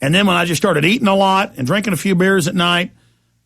And then when I just started eating a lot and drinking a few beers at night,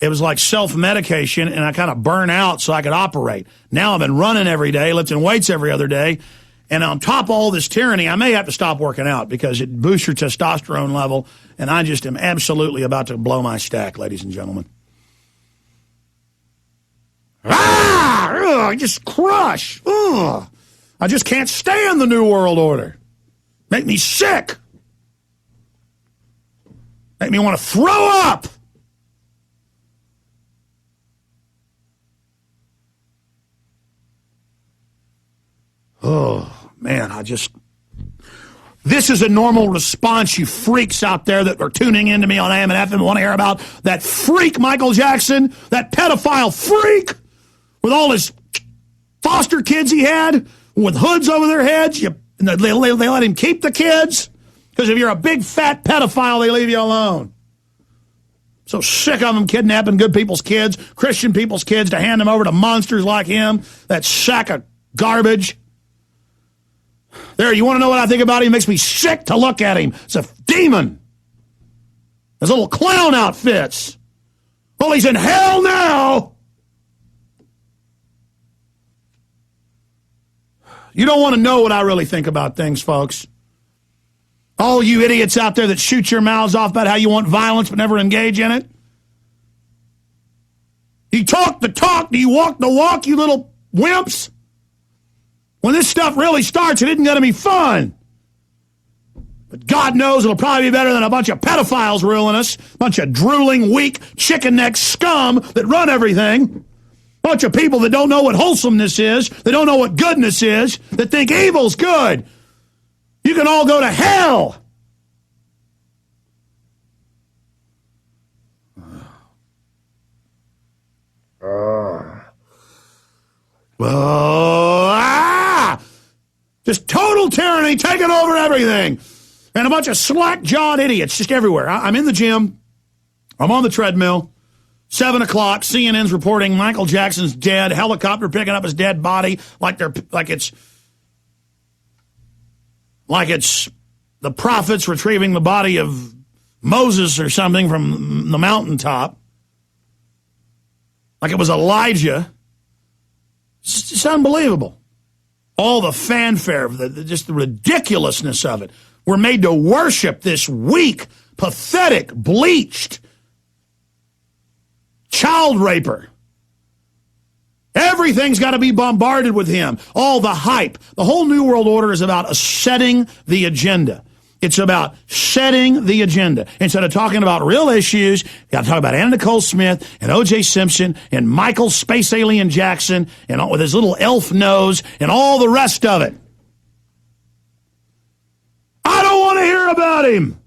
it was like self-medication, and I kind of burn out so I could operate. Now I've been running every day, lifting weights every other day, and on top of all this tyranny, I may have to stop working out because it boosts your testosterone level, and I just am absolutely about to blow my stack, ladies and gentlemen. I just crush. Ugh. I just can't stand the New World Order. Make me sick. Make me want to throw up. Oh, man, this is a normal response, you freaks out there that are tuning into me on AM and FM and want to hear about that freak Michael Jackson, that pedophile freak with all his foster kids he had with hoods over their heads. They let him keep the kids because if you're a big fat pedophile, they leave you alone. So sick of them kidnapping good people's kids, Christian people's kids, to hand them over to monsters like him, that sack of garbage. There, you want to know what I think about him? It makes me sick to look at him. It's a demon. His little clown outfits. Well, he's in hell now. You don't want to know what I really think about things, folks. All you idiots out there that shoot your mouths off about how you want violence but never engage in it. You talk the talk, do you walk the walk, you little wimps? When this stuff really starts, it isn't going to be fun. But God knows it'll probably be better than a bunch of pedophiles ruling us, a bunch of drooling, weak, chicken-neck scum that run everything, a bunch of people that don't know what wholesomeness is, that don't know what goodness is, that think evil's good. You can all go to hell. Just total tyranny taking over everything. And a bunch of slack-jawed idiots just everywhere. I'm in the gym. I'm on the treadmill. 7 o'clock, CNN's reporting Michael Jackson's dead. Helicopter picking up his dead body like it's the prophets retrieving the body of Moses or something from the mountaintop. Like it was Elijah. It's unbelievable. All the fanfare, just the ridiculousness of it. We're made to worship this weak, pathetic, bleached child raper. Everything's got to be bombarded with him. All the hype. The whole New World Order is about setting the agenda. It's about setting the agenda. Instead of talking about real issues, you got to talk about Anna Nicole Smith and O.J. Simpson and Michael Space Alien Jackson and with his little elf nose and all the rest of it. I don't want to hear about him.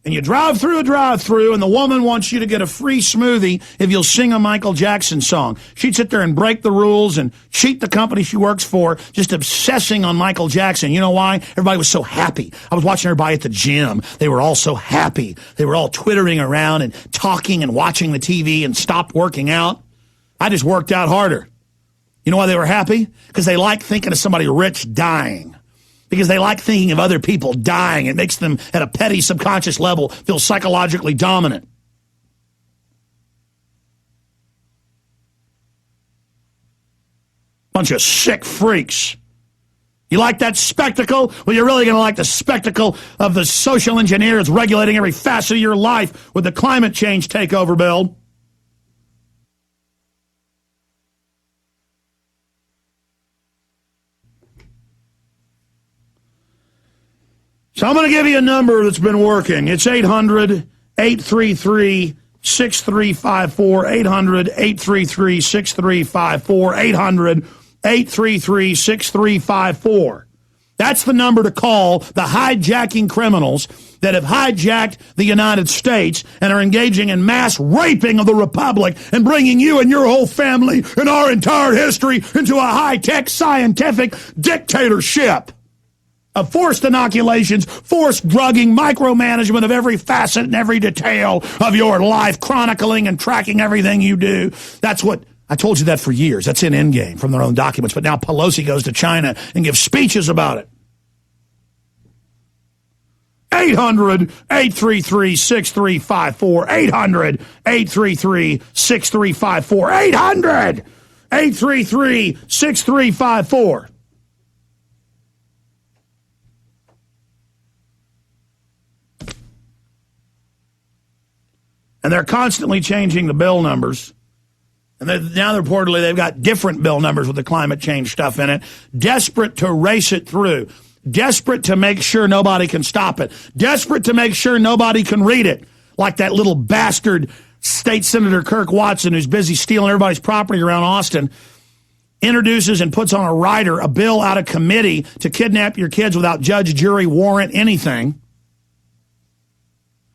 And you drive through a drive-through, and the woman wants you to get a free smoothie if you'll sing a Michael Jackson song. She'd sit there and break the rules and cheat the company she works for, just obsessing on Michael Jackson. You know why? Everybody was so happy. I was watching everybody at the gym. They were all so happy. They were all twittering around and talking and watching the TV and stopped working out. I just worked out harder. You know why they were happy? Because they like thinking of somebody rich dying. Because they like thinking of other people dying. It makes them, at a petty subconscious level, feel psychologically dominant. Bunch of sick freaks. You like that spectacle? Well, you're really going to like the spectacle of the social engineers regulating every facet of your life with the climate change takeover bill. So I'm going to give you a number that's been working. It's 800-833-6354, 800-833-6354, 800-833-6354. That's the number to call the hijacking criminals that have hijacked the United States and are engaging in mass raping of the Republic and bringing you and your whole family and our entire history into a high-tech scientific dictatorship of forced inoculations, forced drugging, micromanagement of every facet and every detail of your life, chronicling and tracking everything you do. That's what, I told you that for years. That's in Endgame from their own documents. But now Pelosi goes to China and gives speeches about it. 800-833-6354. 800-833-6354. 800-833-6354. And they're constantly changing the bill numbers. And now reportedly they've got different bill numbers with the climate change stuff in it, desperate to race it through, desperate to make sure nobody can stop it, desperate to make sure nobody can read it, like that little bastard State Senator Kirk Watson, who's busy stealing everybody's property around Austin, introduces and puts on a rider a bill out of committee to kidnap your kids without judge, jury, warrant, anything.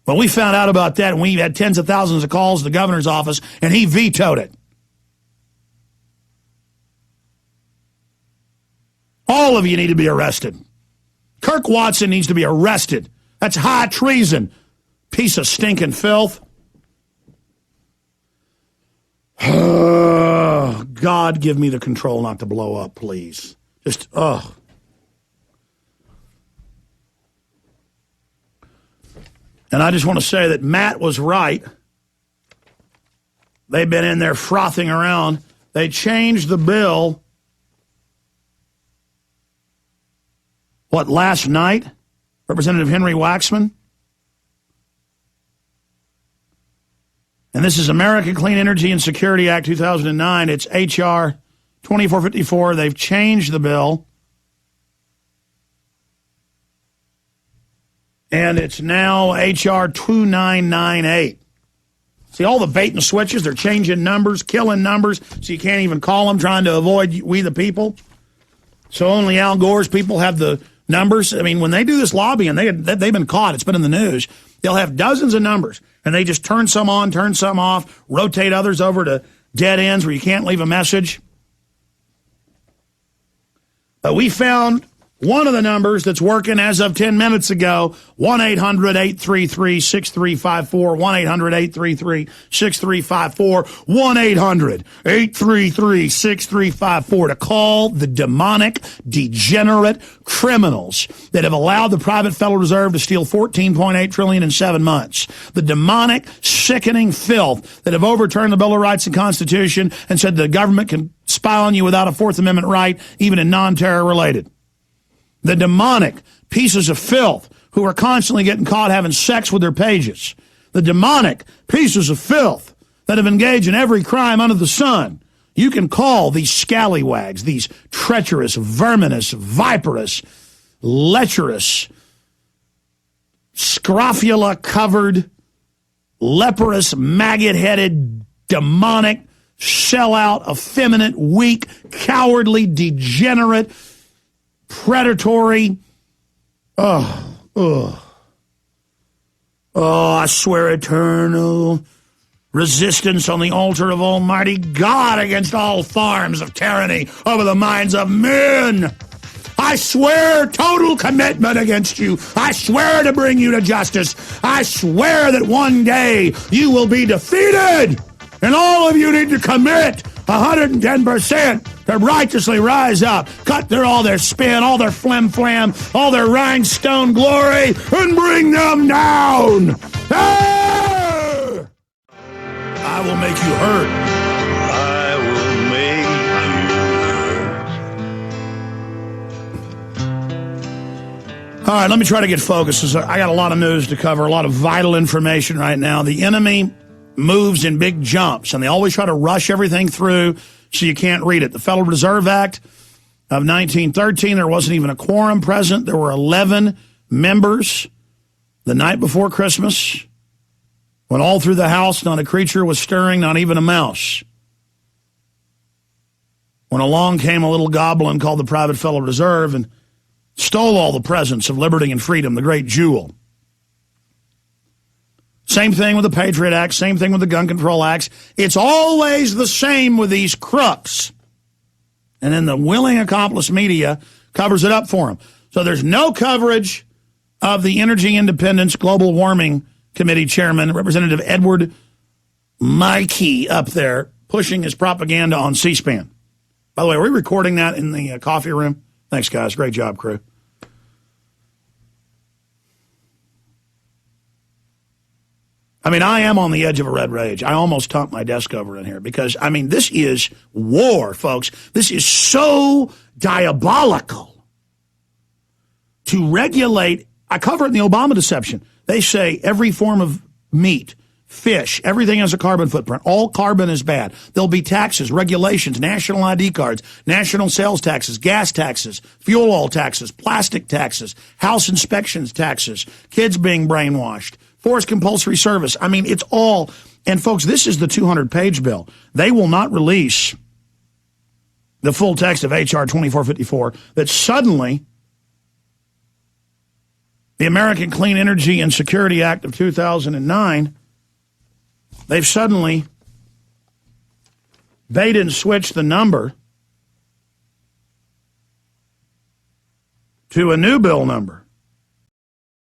Well, we found out about that, and we had tens of thousands of calls to the governor's office, and he vetoed it. All of you need to be arrested. Kirk Watson needs to be arrested. That's high treason. Piece of stinking filth. God, give me the control not to blow up, please. Just, ugh. And I just want to say that Matt was right. They've been in there frothing around. They changed the bill, last night? Representative Henry Waxman. And this is American Clean Energy and Security Act 2009. It's H.R. 2454. They've changed the bill. And it's now H.R. 2998. See, all the bait and switches, they're changing numbers, killing numbers, so you can't even call them, trying to avoid we the people. So only Al Gore's people have the numbers. I mean, when they do this lobbying, they've been caught. It's been in the news. They'll have dozens of numbers, and they just turn some on, turn some off, rotate others over to dead ends where you can't leave a message. But we found one of the numbers that's working as of 10 minutes ago, 1-800-833-6354, 1-800-833-6354, 1-800-833-6354 to call the demonic, degenerate criminals that have allowed the private Federal Reserve to steal $14.8 trillion in 7 months. The demonic, sickening filth that have overturned the Bill of Rights and Constitution and said the government can spy on you without a Fourth Amendment right, even in non-terror related. The demonic pieces of filth who are constantly getting caught having sex with their pages. The demonic pieces of filth that have engaged in every crime under the sun. You can call these scallywags, these treacherous, verminous, viperous, lecherous, scrofula-covered, leprous, maggot-headed, demonic, sellout, effeminate, weak, cowardly, degenerate, predatory. I swear eternal resistance on the altar of Almighty God against all forms of tyranny over the minds of men. I swear total commitment against you. I swear to bring you to justice. I swear that one day you will be defeated, and all of you need to commit 110% to righteously rise up, cut through all their spin, all their flim-flam, all their rhinestone glory, and bring them down. Ah! I will make you hurt. I will make you hurt. All right, let me try to get focused. I got a lot of news to cover, a lot of vital information right now. The enemy moves in big jumps, and they always try to rush everything through so you can't read it. The Federal Reserve Act of 1913, there wasn't even a quorum present. There were 11 members the night before Christmas, when all through the house not a creature was stirring, not even a mouse. When along came a little goblin called the Private Federal Reserve and stole all the presents of liberty and freedom, the great jewel. Same thing with the Patriot Act, same thing with the Gun Control Acts. It's always the same with these crooks. And then the willing accomplice media covers it up for them. So there's no coverage of the Energy Independence Global Warming Committee Chairman, Representative Edward Mikey, up there pushing his propaganda on C-SPAN. By the way, are we recording that in the coffee room? Thanks, guys. Great job, crew. I mean, I am on the edge of a red rage. I almost topped my desk over in here because, I mean, this is war, folks. This is so diabolical to regulate. I cover it in the Obama deception. They say every form of meat, fish, everything has a carbon footprint. All carbon is bad. There'll be taxes, regulations, national ID cards, national sales taxes, gas taxes, fuel oil taxes, plastic taxes, house inspections taxes, kids being brainwashed, forced compulsory service. I mean, it's all. And folks, this is the 200-page bill. They will not release the full text of H.R. 2454 that suddenly the American Clean Energy and Security Act of 2009, they've suddenly bait and switched the number to a new bill number.